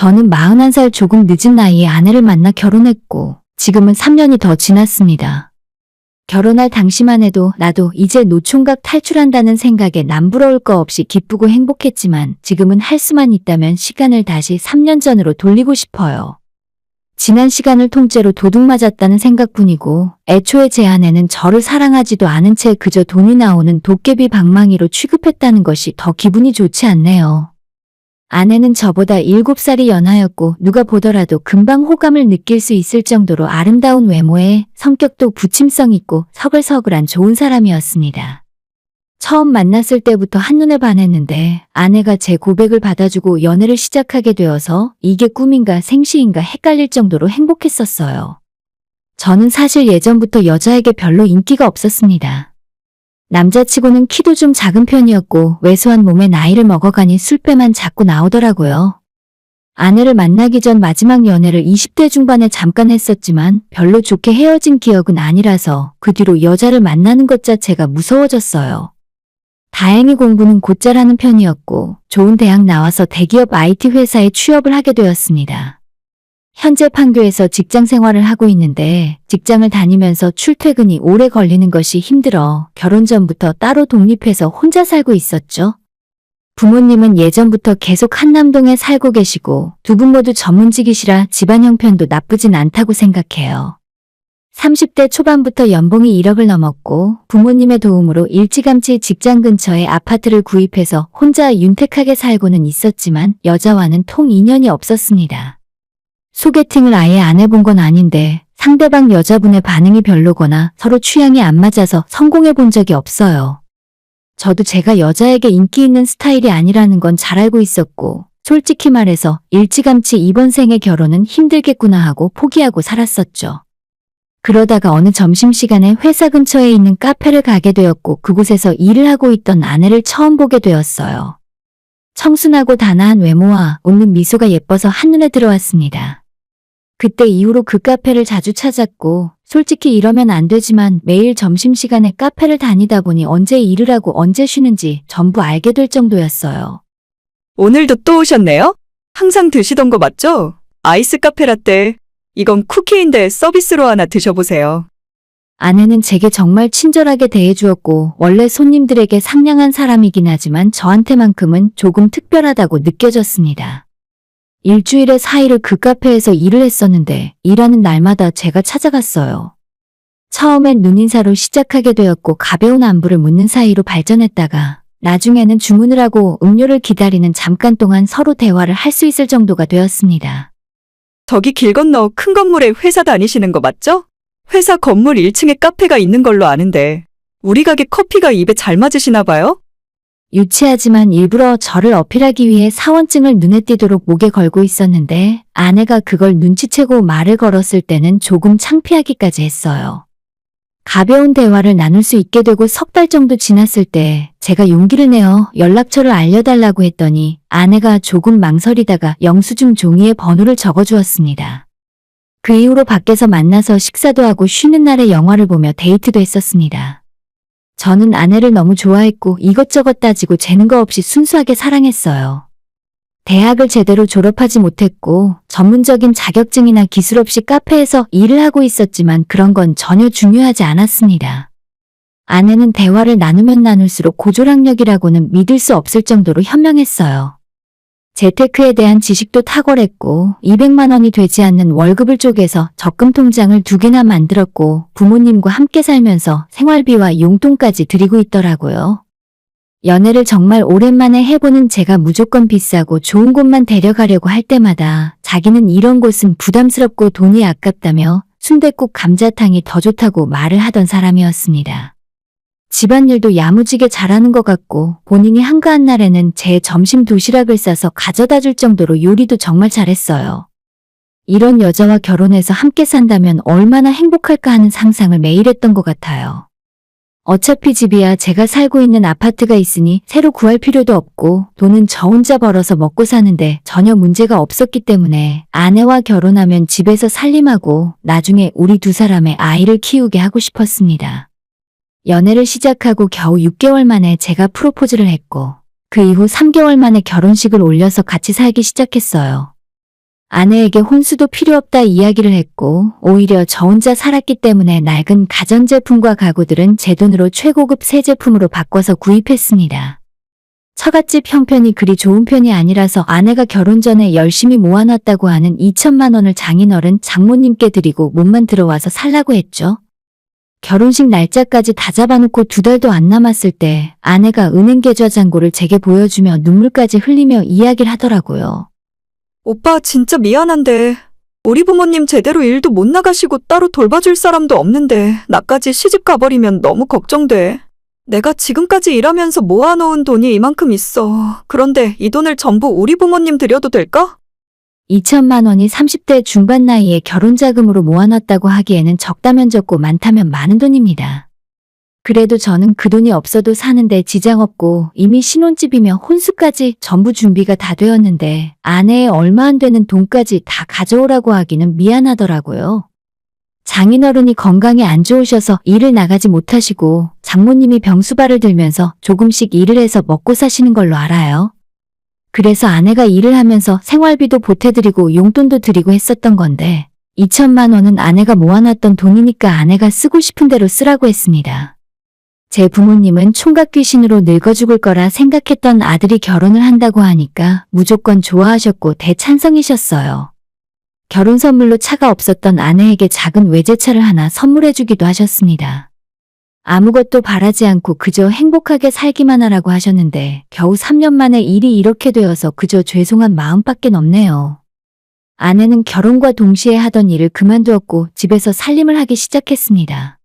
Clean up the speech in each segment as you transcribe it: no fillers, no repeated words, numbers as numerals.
저는 41살 조금 늦은 나이에 아내를 만나 결혼했고 지금은 3년이 더 지났습니다. 결혼할 당시만 해도 나도 이제 노총각 탈출한다는 생각에 남부러울 거 없이 기쁘고 행복했지만 지금은 할 수만 있다면 시간을 다시 3년 전으로 돌리고 싶어요. 지난 시간을 통째로 도둑맞았다는 생각뿐이고 애초에 제 아내는 저를 사랑하지도 않은 채 그저 돈이 나오는 도깨비 방망이로 취급했다는 것이 더 기분이 좋지 않네요. 아내는 저보다 7살이 연하였고 누가 보더라도 금방 호감을 느낄 수 있을 정도로 아름다운 외모에 성격도 부침성 있고 서글서글한 좋은 사람이었습니다. 처음 만났을 때부터 한눈에 반했는데 아내가 제 고백을 받아주고 연애를 시작하게 되어서 이게 꿈인가 생시인가 헷갈릴 정도로 행복했었어요. 저는 사실 예전부터 여자에게 별로 인기가 없었습니다. 남자치고는 키도 좀 작은 편이었고 왜소한 몸에 나이를 먹어가니 술배만 자꾸 나오더라고요. 아내를 만나기 전 마지막 연애를 20대 중반에 잠깐 했었지만 별로 좋게 헤어진 기억은 아니라서 그 뒤로 여자를 만나는 것 자체가 무서워졌어요. 다행히 공부는 곧잘 하는 편이었고 좋은 대학 나와서 대기업 IT 회사에 취업을 하게 되었습니다. 현재 판교에서 직장 생활을 하고 있는데 직장을 다니면서 출퇴근이 오래 걸리는 것이 힘들어 결혼 전부터 따로 독립해서 혼자 살고 있었죠. 부모님은 예전부터 계속 한남동에 살고 계시고 두 분 모두 전문직이시라 집안 형편도 나쁘진 않다고 생각해요. 30대 초반부터 연봉이 1억을 넘었고 부모님의 도움으로 일찌감치 직장 근처에 아파트를 구입해서 혼자 윤택하게 살고는 있었지만 여자와는 통 인연이 없었습니다. 소개팅을 아예 안 해본 건 아닌데 상대방 여자분의 반응이 별로거나 서로 취향이 안 맞아서 성공해 본 적이 없어요. 저도 제가 여자에게 인기 있는 스타일이 아니라는 건 잘 알고 있었고 솔직히 말해서 일찌감치 이번 생에 결혼은 힘들겠구나 하고 포기하고 살았었죠. 그러다가 어느 점심시간에 회사 근처에 있는 카페를 가게 되었고 그곳에서 일을 하고 있던 아내를 처음 보게 되었어요. 청순하고 단아한 외모와 웃는 미소가 예뻐서 한눈에 들어왔습니다. 그때 이후로 그 카페를 자주 찾았고 솔직히 이러면 안 되지만 매일 점심시간에 카페를 다니다 보니 언제 일을 하고 언제 쉬는지 전부 알게 될 정도였어요. 오늘도 또 오셨네요? 항상 드시던 거 맞죠? 아이스 카페 라떼. 이건 쿠키인데 서비스로 하나 드셔보세요. 아내는 제게 정말 친절하게 대해주었고 원래 손님들에게 상냥한 사람이긴 하지만 저한테만큼은 조금 특별하다고 느껴졌습니다. 일주일에 4일을 그 카페에서 일을 했었는데 일하는 날마다 제가 찾아갔어요. 처음엔 눈인사로 시작하게 되었고 가벼운 안부를 묻는 사이로 발전했다가 나중에는 주문을 하고 음료를 기다리는 잠깐 동안 서로 대화를 할 수 있을 정도가 되었습니다. 저기 길 건너 큰 건물에 회사 다니시는 거 맞죠? 회사 건물 1층에 카페가 있는 걸로 아는데 우리 가게 커피가 입에 잘 맞으시나 봐요? 유치하지만 일부러 저를 어필하기 위해 사원증을 눈에 띄도록 목에 걸고 있었는데 아내가 그걸 눈치채고 말을 걸었을 때는 조금 창피하기까지 했어요. 가벼운 대화를 나눌 수 있게 되고 석 달 정도 지났을 때 제가 용기를 내어 연락처를 알려달라고 했더니 아내가 조금 망설이다가 영수증 종이에 번호를 적어주었습니다. 그 이후로 밖에서 만나서 식사도 하고 쉬는 날에 영화를 보며 데이트도 했었습니다. 저는 아내를 너무 좋아했고 이것저것 따지고 재는 거 없이 순수하게 사랑했어요. 대학을 제대로 졸업하지 못했고 전문적인 자격증이나 기술 없이 카페에서 일을 하고 있었지만 그런 건 전혀 중요하지 않았습니다. 아내는 대화를 나누면 나눌수록 고졸학력이라고는 믿을 수 없을 정도로 현명했어요. 재테크에 대한 지식도 탁월했고 200만 원이 되지 않는 월급을 쪼개서 적금 통장을 2개나 만들었고 부모님과 함께 살면서 생활비와 용돈까지 드리고 있더라고요. 연애를 정말 오랜만에 해보는 제가 무조건 비싸고 좋은 곳만 데려가려고 할 때마다 자기는 이런 곳은 부담스럽고 돈이 아깝다며 순댓국 감자탕이 더 좋다고 말을 하던 사람이었습니다. 집안일도 야무지게 잘하는 것 같고 본인이 한가한 날에는 제 점심 도시락을 싸서 가져다 줄 정도로 요리도 정말 잘했어요. 이런 여자와 결혼해서 함께 산다면 얼마나 행복할까 하는 상상을 매일 했던 것 같아요. 어차피 집이야 제가 살고 있는 아파트가 있으니 새로 구할 필요도 없고 돈은 저 혼자 벌어서 먹고 사는데 전혀 문제가 없었기 때문에 아내와 결혼하면 집에서 살림하고 나중에 우리 두 사람의 아이를 키우게 하고 싶었습니다. 연애를 시작하고 겨우 6개월 만에 제가 프로포즈를 했고 그 이후 3개월 만에 결혼식을 올려서 같이 살기 시작했어요. 아내에게 혼수도 필요 없다 이야기를 했고 오히려 저 혼자 살았기 때문에 낡은 가전제품과 가구들은 제 돈으로 최고급 새 제품으로 바꿔서 구입했습니다. 처갓집 형편이 그리 좋은 편이 아니라서 아내가 결혼 전에 열심히 모아놨다고 하는 2천만 원을 장인어른 장모님께 드리고 몸만 들어와서 살라고 했죠. 결혼식 날짜까지 다 잡아놓고 2달도 안 남았을 때 아내가 은행 계좌 잔고를 제게 보여주며 눈물까지 흘리며 이야기를 하더라고요. 오빠 진짜 미안한데 우리 부모님 제대로 일도 못 나가시고 따로 돌봐줄 사람도 없는데 나까지 시집 가버리면 너무 걱정돼. 내가 지금까지 일하면서 모아놓은 돈이 이만큼 있어. 그런데 이 돈을 전부 우리 부모님 드려도 될까? 2천만 원이 30대 중반 나이에 결혼 자금으로 모아놨다고 하기에는 적다면 적고 많다면 많은 돈입니다. 그래도 저는 그 돈이 없어도 사는데 지장 없고 이미 신혼집이며 혼수까지 전부 준비가 다 되었는데 아내의 얼마 안 되는 돈까지 다 가져오라고 하기는 미안하더라고요. 장인어른이 건강이 안 좋으셔서 일을 나가지 못하시고 장모님이 병수발을 들면서 조금씩 일을 해서 먹고 사시는 걸로 알아요. 그래서 아내가 일을 하면서 생활비도 보태드리고 용돈도 드리고 했었던 건데 2천만 원은 아내가 모아놨던 돈이니까 아내가 쓰고 싶은 대로 쓰라고 했습니다. 제 부모님은 총각 귀신으로 늙어 죽을 거라 생각했던 아들이 결혼을 한다고 하니까 무조건 좋아하셨고 대찬성이셨어요. 결혼 선물로 차가 없었던 아내에게 작은 외제차를 하나 선물해주기도 하셨습니다. 아무것도 바라지 않고 그저 행복하게 살기만 하라고 하셨는데 겨우 3년 만에 일이 이렇게 되어서 그저 죄송한 마음밖엔 없네요. 아내는 결혼과 동시에 하던 일을 그만두었고 집에서 살림을 하기 시작했습니다.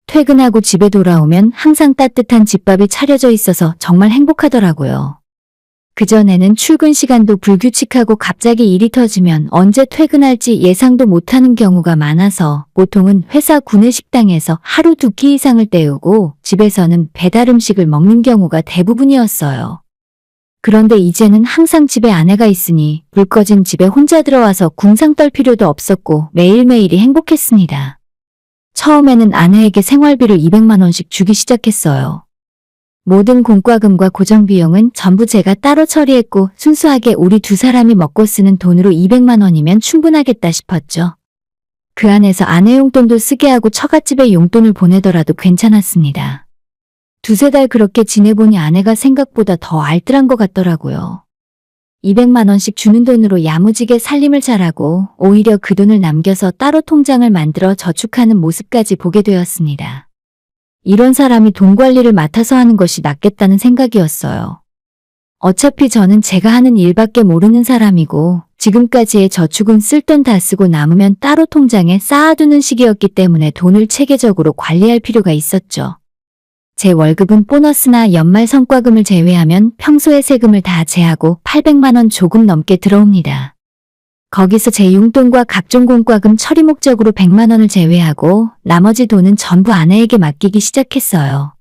퇴근하고 집에 돌아오면 항상 따뜻한 집밥이 차려져 있어서 정말 행복하더라고요. 그전에는 출근 시간도 불규칙하고 갑자기 일이 터지면 언제 퇴근할지 예상도 못하는 경우가 많아서 보통은 회사 구내식당에서 하루 2끼 이상을 때우고 집에서는 배달 음식을 먹는 경우가 대부분이었어요. 그런데 이제는 항상 집에 아내가 있으니 불 꺼진 집에 혼자 들어와서 궁상 떨 필요도 없었고 매일매일이 행복했습니다. 처음에는 아내에게 생활비를 200만 원씩 주기 시작했어요. 모든 공과금과 고정비용은 전부 제가 따로 처리했고 순수하게 우리 2사람이 먹고 쓰는 돈으로 200만 원이면 충분하겠다 싶었죠. 그 안에서 아내 용돈도 쓰게 하고 처갓집에 용돈을 보내더라도 괜찮았습니다. 2-3달 그렇게 지내보니 아내가 생각보다 더 알뜰한 것 같더라고요. 200만 원씩 주는 돈으로 야무지게 살림을 잘하고 오히려 그 돈을 남겨서 따로 통장을 만들어 저축하는 모습까지 보게 되었습니다. 이런 사람이 돈 관리를 맡아서 하는 것이 낫겠다는 생각이었어요. 어차피 저는 제가 하는 일밖에 모르는 사람이고 지금까지의 저축은 쓸 돈 다 쓰고 남으면 따로 통장에 쌓아두는 식이었기 때문에 돈을 체계적으로 관리할 필요가 있었죠. 제 월급은 보너스나 연말 성과금을 제외하면 평소의 세금을 다 제하고 800만 원 조금 넘게 들어옵니다. 거기서 제 용돈과 각종 공과금 처리 목적으로 100만 원을 제외하고 나머지 돈은 전부 아내에게 맡기기 시작했어요.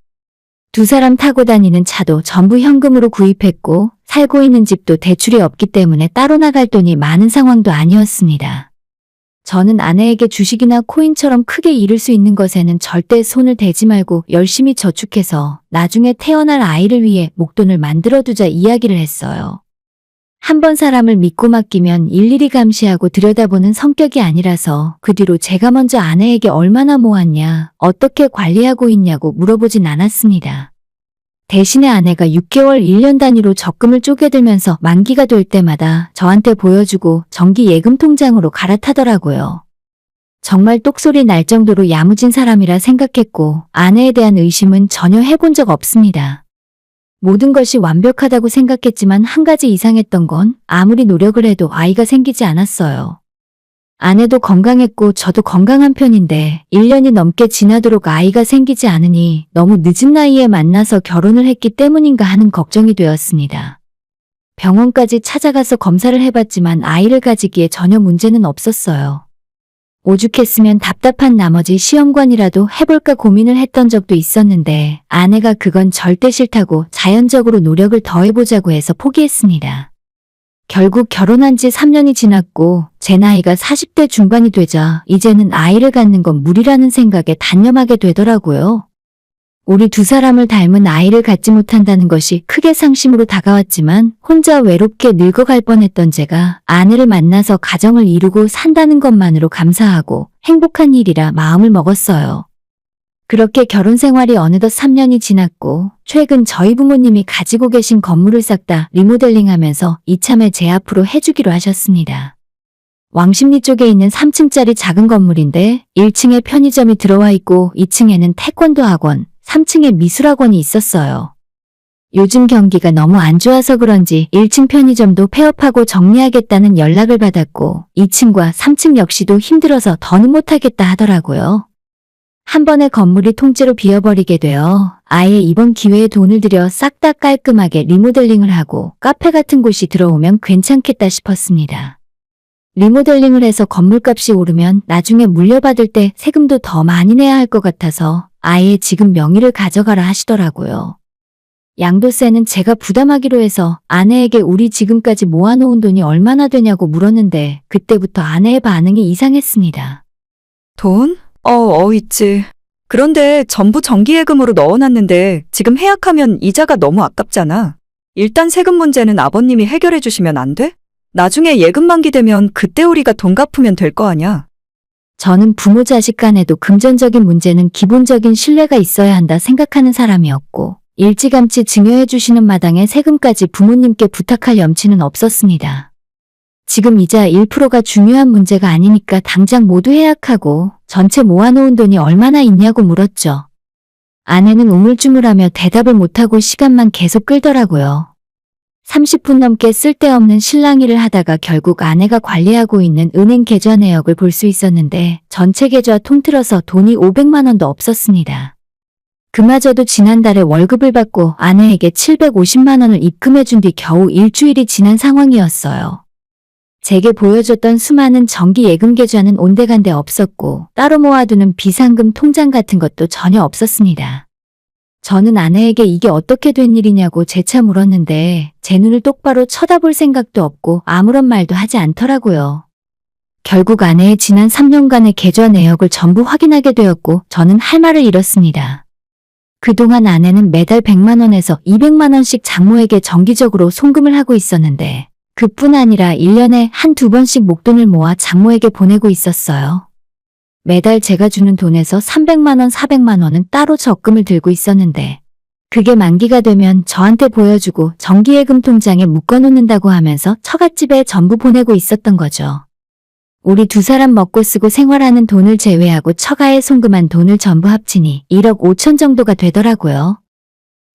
2사람 타고 다니는 차도 전부 현금으로 구입했고 살고 있는 집도 대출이 없기 때문에 따로 나갈 돈이 많은 상황도 아니었습니다. 저는 아내에게 주식이나 코인처럼 크게 잃을 수 있는 것에는 절대 손을 대지 말고 열심히 저축해서 나중에 태어날 아이를 위해 목돈을 만들어두자 이야기를 했어요. 한번 사람을 믿고 맡기면 일일이 감시하고 들여다보는 성격이 아니라서 그 뒤로 제가 먼저 아내에게 얼마나 모았냐, 어떻게 관리하고 있냐고 물어보진 않았습니다. 대신에 아내가 6개월 1년 단위로 적금을 쪼개들면서 만기가 될 때마다 저한테 보여주고 정기 예금 통장으로 갈아타더라고요. 정말 똑소리 날 정도로 야무진 사람이라 생각했고 아내에 대한 의심은 전혀 해본 적 없습니다. 모든 것이 완벽하다고 생각했지만 한 가지 이상했던 건 아무리 노력을 해도 아이가 생기지 않았어요. 아내도 건강했고 저도 건강한 편인데 1년이 넘게 지나도록 아이가 생기지 않으니 너무 늦은 나이에 만나서 결혼을 했기 때문인가 하는 걱정이 되었습니다. 병원까지 찾아가서 검사를 해봤지만 아이를 가지기에 전혀 문제는 없었어요. 오죽했으면 답답한 나머지 시험관이라도 해볼까 고민을 했던 적도 있었는데 아내가 그건 절대 싫다고 자연적으로 노력을 더 해보자고 해서 포기했습니다. 결국 결혼한 지 3년이 지났고 제 나이가 40대 중반이 되자 이제는 아이를 갖는 건 무리라는 생각에 단념하게 되더라고요. 우리 두 사람을 닮은 아이를 갖지 못한다는 것이 크게 상심으로 다가왔지만 혼자 외롭게 늙어갈 뻔했던 제가 아내를 만나서 가정을 이루고 산다는 것만으로 감사하고 행복한 일이라 마음을 먹었어요. 그렇게 결혼 생활이 어느덧 3년이 지났고 최근 저희 부모님이 가지고 계신 건물을 싹 다 리모델링하면서 이참에 제 앞으로 해주기로 하셨습니다. 왕십리 쪽에 있는 3층짜리 작은 건물인데 1층에 편의점이 들어와 있고 2층에는 태권도 학원, 3층에 미술학원이 있었어요. 요즘 경기가 너무 안 좋아서 그런지 1층 편의점도 폐업하고 정리하겠다는 연락을 받았고 2층과 3층 역시도 힘들어서 더는 못하겠다 하더라고요. 한 번에 건물이 통째로 비어버리게 되어 아예 이번 기회에 돈을 들여 싹 다 깔끔하게 리모델링을 하고 카페 같은 곳이 들어오면 괜찮겠다 싶었습니다. 리모델링을 해서 건물값이 오르면 나중에 물려받을 때 세금도 더 많이 내야 할 것 같아서 아예 지금 명의를 가져가라 하시더라고요. 양도세는 제가 부담하기로 해서 아내에게 우리 지금까지 모아놓은 돈이 얼마나 되냐고 물었는데 그때부터 아내의 반응이 이상했습니다. 돈? 있지. 그런데 전부 정기예금으로 넣어놨는데 지금 해약하면 이자가 너무 아깝잖아. 일단 세금 문제는 아버님이 해결해 주시면 안 돼? 나중에 예금 만기 되면 그때 우리가 돈 갚으면 될 거 아냐. 저는 부모 자식 간에도 금전적인 문제는 기본적인 신뢰가 있어야 한다 생각하는 사람이었고 일찌감치 증여해 주시는 마당에 세금까지 부모님께 부탁할 염치는 없었습니다. 지금 이자 1%가 중요한 문제가 아니니까 당장 모두 해약하고 전체 모아놓은 돈이 얼마나 있냐고 물었죠. 아내는 우물쭈물하며 대답을 못하고 시간만 계속 끌더라고요. 30분 넘게 쓸데없는 실랑이를 하다가 결국 아내가 관리하고 있는 은행 계좌 내역을 볼 수 있었는데 전체 계좌 통틀어서 돈이 500만 원도 없었습니다. 그마저도 지난달에 월급을 받고 아내에게 750만 원을 입금해 준 뒤 겨우 일주일이 지난 상황이었어요. 제게 보여줬던 수많은 정기 예금 계좌는 온데간데 없었고 따로 모아두는 비상금 통장 같은 것도 전혀 없었습니다. 저는 아내에게 이게 어떻게 된 일이냐고 재차 물었는데 제 눈을 똑바로 쳐다볼 생각도 없고 아무런 말도 하지 않더라고요. 결국 아내의 지난 3년간의 계좌 내역을 전부 확인하게 되었고 저는 할 말을 잃었습니다. 그동안 아내는 매달 100만 원에서 200만 원씩 장모에게 정기적으로 송금을 하고 있었는데 그뿐 아니라 1년에 한두 번씩 목돈을 모아 장모에게 보내고 있었어요. 매달 제가 주는 돈에서 300만 원, 400만 원은 따로 적금을 들고 있었는데 그게 만기가 되면 저한테 보여주고 정기예금 통장에 묶어놓는다고 하면서 처갓집에 전부 보내고 있었던 거죠. 우리 두 사람 먹고 쓰고 생활하는 돈을 제외하고 처가에 송금한 돈을 전부 합치니 1억 5천 정도가 되더라고요.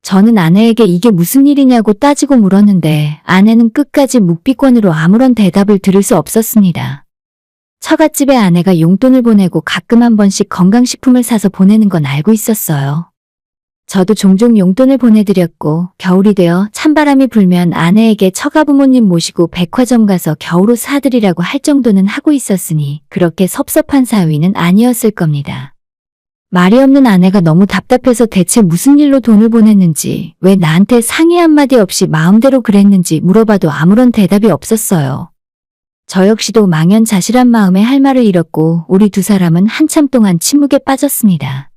저는 아내에게 이게 무슨 일이냐고 따지고 물었는데 아내는 끝까지 묵비권으로 아무런 대답을 들을 수 없었습니다. 처갓집에 아내가 용돈을 보내고 가끔 한 번씩 건강식품을 사서 보내는 건 알고 있었어요. 저도 종종 용돈을 보내드렸고 겨울이 되어 찬바람이 불면 아내에게 처가 부모님 모시고 백화점 가서 겨울옷 사드리라고 할 정도는 하고 있었으니 그렇게 섭섭한 사위는 아니었을 겁니다. 말이 없는 아내가 너무 답답해서 대체 무슨 일로 돈을 보냈는지 왜 나한테 상의 한마디 없이 마음대로 그랬는지 물어봐도 아무런 대답이 없었어요. 저 역시도 망연자실한 마음에 할 말을 잃었고 우리 두 사람은 한참 동안 침묵에 빠졌습니다.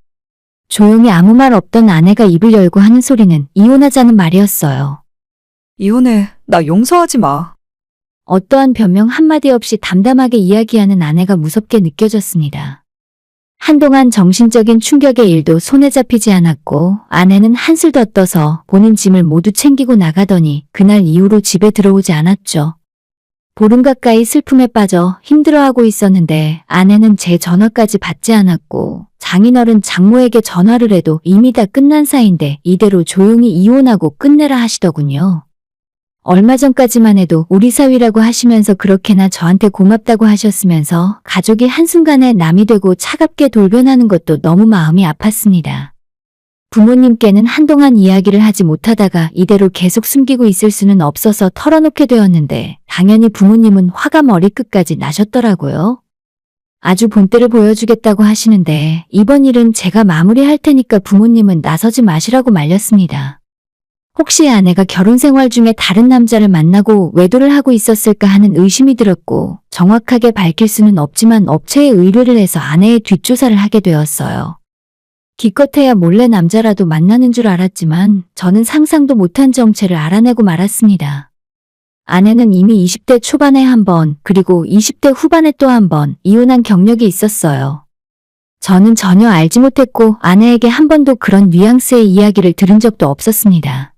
조용히 아무 말 없던 아내가 입을 열고 하는 소리는 이혼하자는 말이었어요. 이혼해. 나 용서하지 마. 어떠한 변명 한마디 없이 담담하게 이야기하는 아내가 무섭게 느껴졌습니다. 한동안 정신적인 충격의 일도 손에 잡히지 않았고 아내는 한술 더 떠서 본인 짐을 모두 챙기고 나가더니 그날 이후로 집에 들어오지 않았죠. 보름 가까이 슬픔에 빠져 힘들어하고 있었는데 아내는 제 전화까지 받지 않았고 장인어른 장모에게 전화를 해도 이미 다 끝난 사이인데 이대로 조용히 이혼하고 끝내라 하시더군요. 얼마 전까지만 해도 우리 사위라고 하시면서 그렇게나 저한테 고맙다고 하셨으면서 가족이 한순간에 남이 되고 차갑게 돌변하는 것도 너무 마음이 아팠습니다. 부모님께는 한동안 이야기를 하지 못하다가 이대로 계속 숨기고 있을 수는 없어서 털어놓게 되었는데 당연히 부모님은 화가 머리끝까지 나셨더라고요. 아주 본때를 보여주겠다고 하시는데 이번 일은 제가 마무리할 테니까 부모님은 나서지 마시라고 말렸습니다. 혹시 아내가 결혼 생활 중에 다른 남자를 만나고 외도를 하고 있었을까 하는 의심이 들었고 정확하게 밝힐 수는 없지만 업체에 의뢰를 해서 아내의 뒷조사를 하게 되었어요. 기껏해야 몰래 남자라도 만나는 줄 알았지만 저는 상상도 못한 정체를 알아내고 말았습니다. 아내는 이미 20대 초반에 한 번, 그리고 20대 후반에 또 한 번 이혼한 경력이 있었어요. 저는 전혀 알지 못했고 아내에게 한 번도 그런 뉘앙스의 이야기를 들은 적도 없었습니다.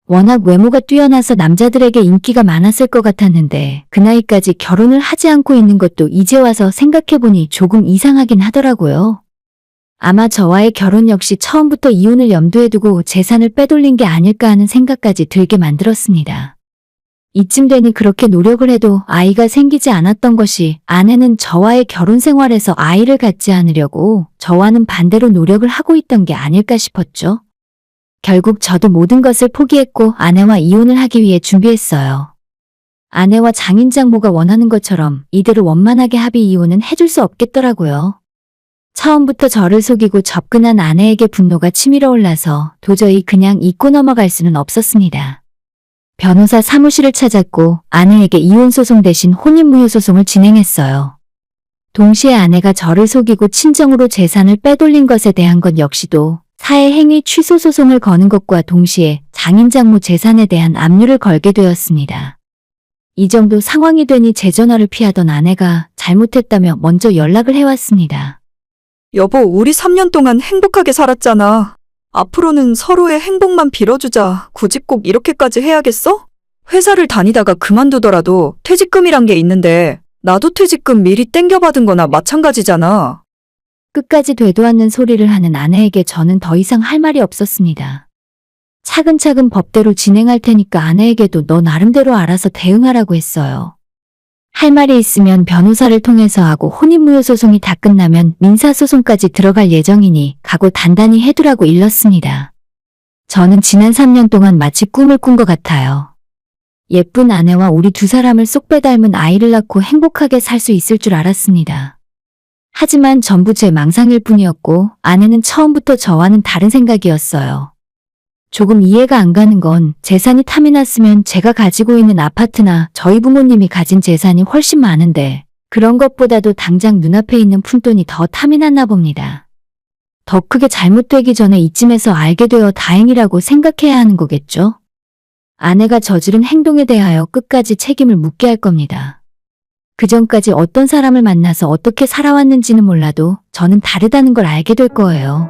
워낙 외모가 뛰어나서 남자들에게 인기가 많았을 것 같았는데 그 나이까지 결혼을 하지 않고 있는 것도 이제 와서 생각해보니 조금 이상하긴 하더라고요. 아마 저와의 결혼 역시 처음부터 이혼을 염두에 두고 재산을 빼돌린 게 아닐까 하는 생각까지 들게 만들었습니다. 이쯤 되니 그렇게 노력을 해도 아이가 생기지 않았던 것이 아내는 저와의 결혼 생활에서 아이를 갖지 않으려고 저와는 반대로 노력을 하고 있던 게 아닐까 싶었죠. 결국 저도 모든 것을 포기했고 아내와 이혼을 하기 위해 준비했어요. 아내와 장인장모가 원하는 것처럼 이대로 원만하게 합의 이혼은 해줄 수 없겠더라고요. 처음부터 저를 속이고 접근한 아내에게 분노가 치밀어 올라서 도저히 그냥 잊고 넘어갈 수는 없었습니다. 변호사 사무실을 찾았고 아내에게 이혼소송 대신 혼인무효소송을 진행했어요. 동시에 아내가 저를 속이고 친정으로 재산을 빼돌린 것에 대한 것 역시도 사회행위 취소 소송을 거는 것과 동시에 장인장모 재산에 대한 압류를 걸게 되었습니다. 이 정도 상황이 되니 제 전화를 피하던 아내가 잘못했다며 먼저 연락을 해왔습니다. 여보, 우리 3년 동안 행복하게 살았잖아. 앞으로는 서로의 행복만 빌어주자. 굳이 꼭 이렇게까지 해야겠어? 회사를 다니다가 그만두더라도 퇴직금이란 게 있는데 나도 퇴직금 미리 땡겨받은 거나 마찬가지잖아. 끝까지 되도 않는 소리를 하는 아내에게 저는 더 이상 할 말이 없었습니다. 차근차근 법대로 진행할 테니까 아내에게도 너 나름대로 알아서 대응하라고 했어요. 할 말이 있으면 변호사를 통해서 하고 혼인무효 소송이 다 끝나면 민사소송까지 들어갈 예정이니 각오 단단히 해두라고 일렀습니다. 저는 지난 3년 동안 마치 꿈을 꾼 것 같아요. 예쁜 아내와 우리 두 사람을 쏙 빼닮은 아이를 낳고 행복하게 살 수 있을 줄 알았습니다. 하지만 전부 제 망상일 뿐이었고 아내는 처음부터 저와는 다른 생각이었어요. 조금 이해가 안 가는 건 재산이 탐이 났으면 제가 가지고 있는 아파트나 저희 부모님이 가진 재산이 훨씬 많은데 그런 것보다도 당장 눈앞에 있는 푼돈이 더 탐이 났나 봅니다. 더 크게 잘못되기 전에 이쯤에서 알게 되어 다행이라고 생각해야 하는 거겠죠? 아내가 저지른 행동에 대하여 끝까지 책임을 묻게 할 겁니다. 그전까지 어떤 사람을 만나서 어떻게 살아왔는지는 몰라도 저는 다르다는 걸 알게 될 거예요.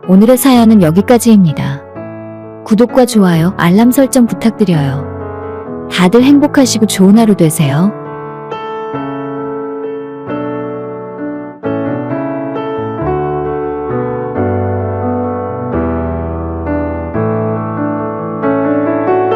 오늘의 사연은 여기까지입니다. 구독과 좋아요, 알람 설정 부탁드려요. 다들 행복하시고 좋은 하루 되세요.